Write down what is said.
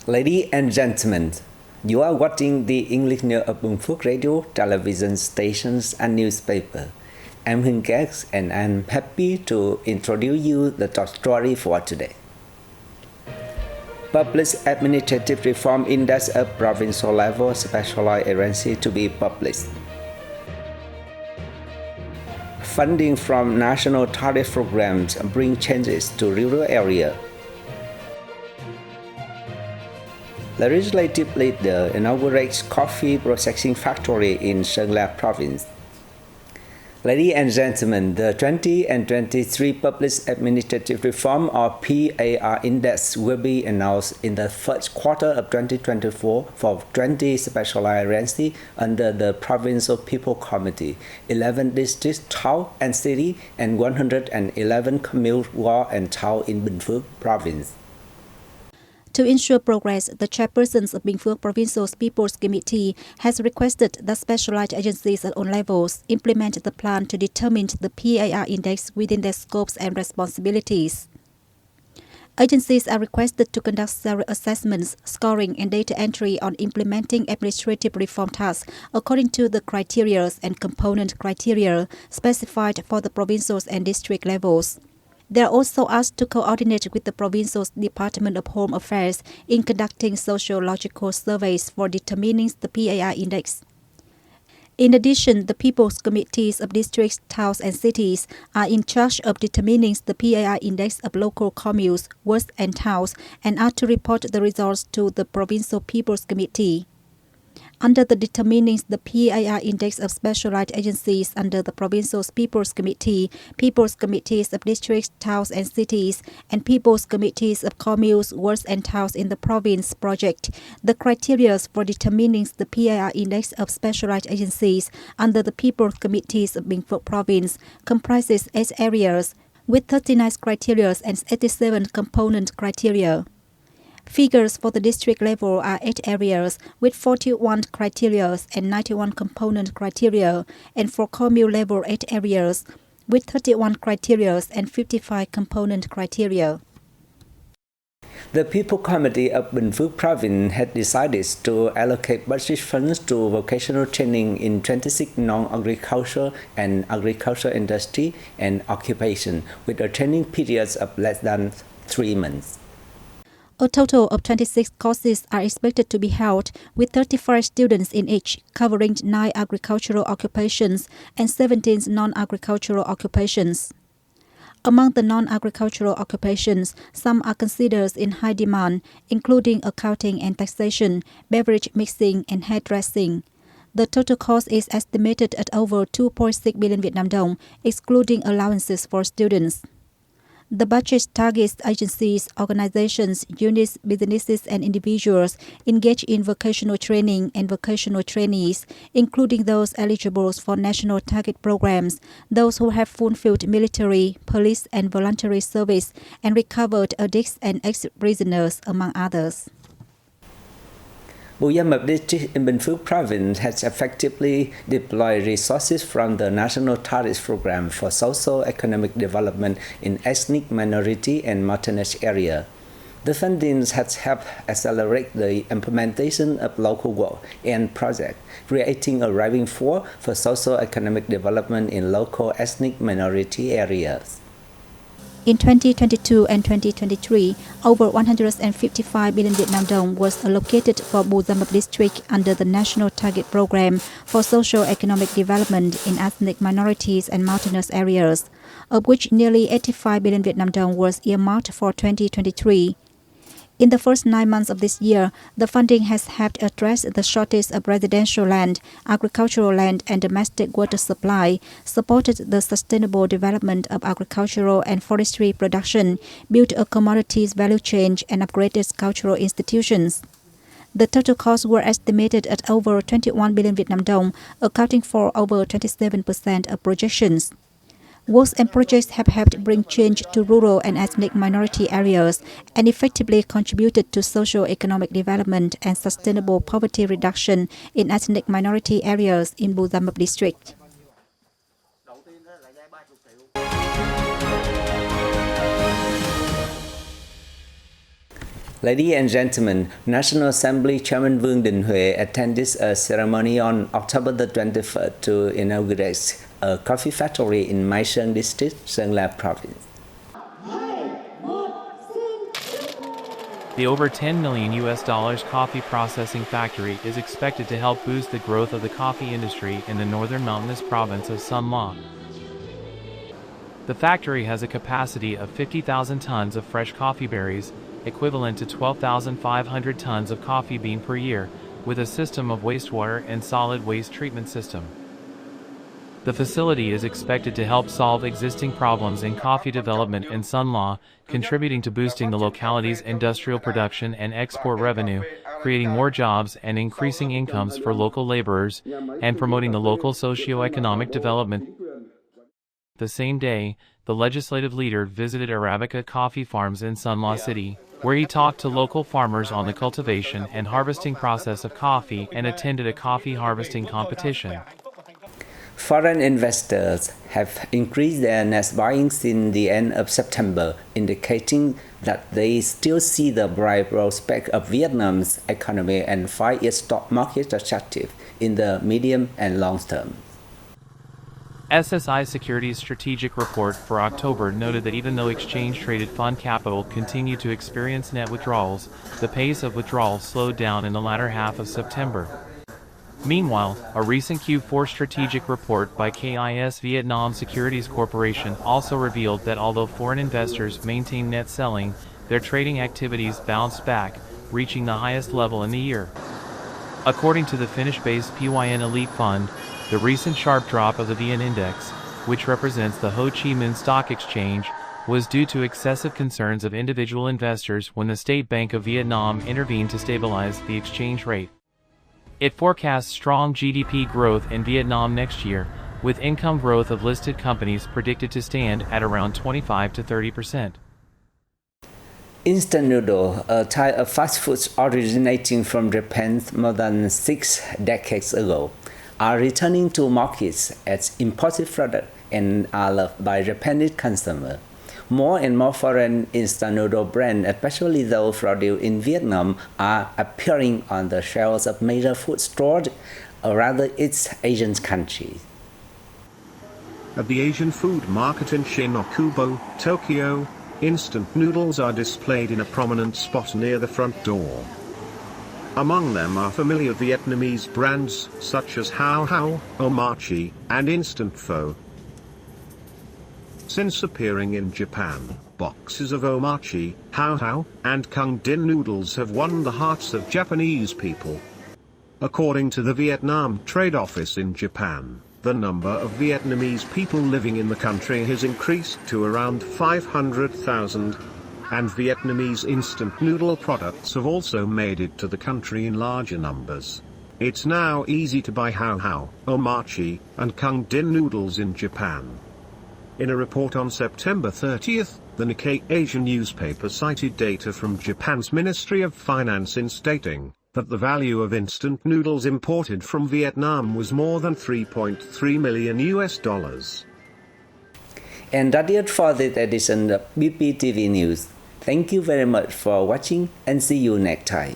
Ladies and gentlemen, you are watching the English news of Bình Phước radio, television stations, and newspaper. I'm Hinkex, and I'm happy to introduce you the top story for today. Public Administrative Reform Index of provincial level specialized agency to be published. Funding from national tariff programs bring changes to rural area. Legislative leader inaugurates coffee processing factory in Sơn La province. Ladies and gentlemen, the 20 and 23 Public Administrative Reform or PAR Index will be announced in the first quarter of 2024 for 20 specialized agencies under the Provincial People Committee, 11 districts, town and city, and 111 commune, ward and town in Bình Phước province. To ensure progress, the chairpersons of Bình Phước Provincial People's Committee has requested that specialized agencies at all levels implement the plan to determine the PAR index within their scopes and responsibilities. Agencies are requested to conduct several assessments, scoring, and data entry on implementing administrative reform tasks according to the criteria and component criteria specified for the provincial and district levels. They are also asked to coordinate with the Provincial Department of Home Affairs in conducting sociological surveys for determining the PAR index. In addition, the People's Committees of districts, towns, and cities are in charge of determining the PAR index of local communes, wards, and towns and are to report the results to the Provincial People's Committee. Under the determining the PAR index of specialized agencies under the Provincial People's Committee, People's Committees of districts, towns, and cities, and People's Committees of communes, wards, and towns in the province project, the criteria for determining the PAR index of specialized agencies under the People's Committees of Bình Phước province comprises 8 areas, with 39 criteria and 87 component criteria. Figures for the district level are 8 areas with 41 criteria and 91 component criteria, and for commune level 8 areas with 31 criteria and 55 component criteria. The People Committee of Bình Phước province had decided to allocate budget funds to vocational training in 26 non-agricultural and agricultural industry and occupation with a training period of less than 3 months. A total of 26 courses are expected to be held, with 35 students in each, covering 9 agricultural occupations and 17 non-agricultural occupations. Among the non-agricultural occupations, some are considered in high demand, including accounting and taxation, beverage mixing, and hairdressing. The total cost is estimated at over 2.6 billion Vietnam dong, excluding allowances for students. The budget targets agencies, organizations, units, businesses, and individuals engaged in vocational training and vocational trainees, including those eligible for national target programs, those who have fulfilled military, police, and voluntary service, and recovered addicts and ex-prisoners, among others. Buyam district in Bình Phước province has effectively deployed resources from the National Tariff Program for Socio-Economic Development in ethnic minority and marginalized area. The funding has helped accelerate the implementation of local work and projects, creating a driving force for socio-economic development in local ethnic minority areas. In 2022 and 2023, over 155 billion Vietnam dong was allocated for Buyam district under the National Target Program for Socio-Economic Development in ethnic minorities and mountainous areas, of which nearly 85 billion Vietnam dong was earmarked for 2023. In the first 9 months of this year, the funding has helped address the shortage of residential land, agricultural land, and domestic water supply, supported the sustainable development of agricultural and forestry production, built a commodities value chain, and upgraded cultural institutions. The total costs were estimated at over 21 billion Vietnam dong, accounting for over 27% of projections. Works and projects have helped bring change to rural and ethnic minority areas and effectively contributed to socio-economic development and sustainable poverty reduction in ethnic minority areas in Buyam district. Ladies and gentlemen, National Assembly Chairman Vương Đình Huệ attended a ceremony on October the 21st to inaugurate a coffee factory in Mang District, Sơn La Province. The over $10 million coffee processing factory is expected to help boost the growth of the coffee industry in the northern mountainous province of Sơn La. The factory has a capacity of 50,000 tons of fresh coffee berries, equivalent to 12,500 tons of coffee bean per year, with a system of wastewater and solid waste treatment system. The facility is expected to help solve existing problems in coffee development in Sơn La, contributing to boosting the locality's industrial production and export revenue, creating more jobs and increasing incomes for local laborers, and promoting the local socio-economic development. The same day, the legislative leader visited Arabica coffee farms in Sơn La City, where he talked to local farmers on the cultivation and harvesting process of coffee and attended a coffee harvesting competition. Foreign investors have increased their net buying since the end of September, indicating that they still see the bright prospect of Vietnam's economy and find its stock market attractive in the medium and long term. SSI Securities' strategic report for October noted that even though exchange-traded fund capital continued to experience net withdrawals, the pace of withdrawals slowed down in the latter half of September. Meanwhile, a recent Q4 strategic report by KIS Vietnam Securities Corporation also revealed that although foreign investors maintained net selling, their trading activities bounced back, reaching the highest level in the year. According to the Finnish-based PYN Elite Fund, the recent sharp drop of the VN Index, which represents the Ho Chi Minh Stock Exchange, was due to excessive concerns of individual investors when the State Bank of Vietnam intervened to stabilize the exchange rate. It forecasts strong GDP growth in Vietnam next year, with income growth of listed companies predicted to stand at around 25 to 30%. Instant noodle, a type of fast food originating from Japan more than 6 decades ago, are returning to markets as imported products and are loved by Japanese consumers. More and more foreign instant noodle brands, especially those produced in Vietnam, are appearing on the shelves of major food stores around its Asian countries. At the Asian food market in Shin-Okubo, Tokyo, instant noodles are displayed in a prominent spot near the front door. Among them are familiar Vietnamese brands such as Hao Hao, Omachi, and Instant Pho. Since appearing in Japan, boxes of Omachi, Hao Hao, and Kung Din noodles have won the hearts of Japanese people. According to the Vietnam Trade Office in Japan, the number of Vietnamese people living in the country has increased to around 500,000, and Vietnamese instant noodle products have also made it to the country in larger numbers. It's now easy to buy Hao Hao, Omachi, and Kung Din noodles in Japan. In a report on September 30th, the Nikkei Asian newspaper cited data from Japan's Ministry of Finance in stating that the value of instant noodles imported from Vietnam was more than $3.3 million. And that's it for this edition of BPTV News. Thank you very much for watching and see you next time.